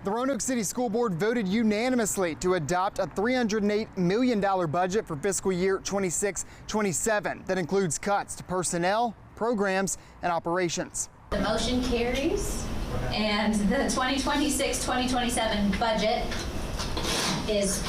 The Roanoke City School Board voted unanimously to adopt a $308 million budget for fiscal year 26-27 that includes cuts to personnel, programs, and operations. The motion carries, and the 2026-2027 budget is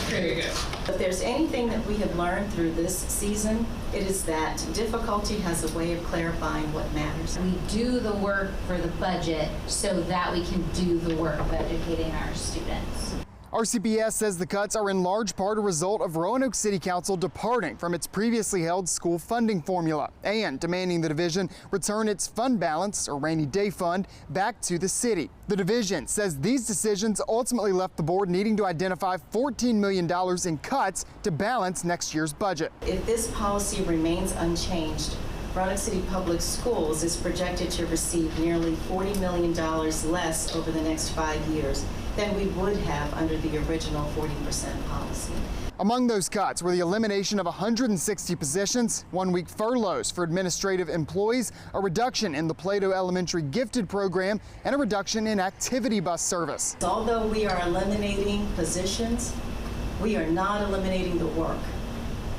approved. If there's anything that we have learned through this season, it is that difficulty has a way of clarifying what matters. We do the work for the budget so that we can do the work of educating our students. RCPS says the cuts are in large part a result of Roanoke City Council departing from its previously held school funding formula and demanding the division return its fund balance, or rainy day fund, back to the city. The division says these decisions ultimately left the board needing to identify $14 million in cuts to balance next year's budget. If this policy remains unchanged, Roanoke City Public Schools is projected to receive nearly $40 million less over the next 5 years than we would have under the original 40% policy. Among those cuts were the elimination of 160 positions, 1-week furloughs for administrative employees, a reduction in the Plato Elementary Gifted program, and a reduction in activity bus service. Although we are eliminating positions, we are not eliminating the work.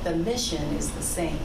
The mission is the same,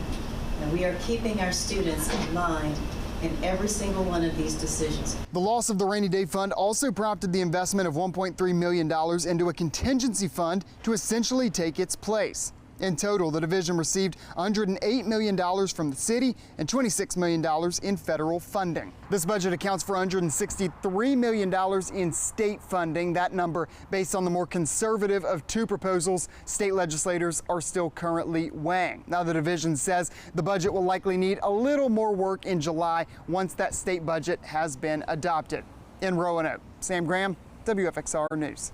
and we are keeping our students in mind in every single one of these decisions. The loss of the rainy day fund also prompted the investment of $1.3 million into a contingency fund to essentially take its place. In total, the division received $108 million from the city and $26 million in federal funding. This budget accounts for $163 million in state funding. That number based on the more conservative of two proposals state legislators are still currently weighing. Now, the division says the budget will likely need a little more work in July once that state budget has been adopted. In Roanoke, Sam Graham, WFXR News.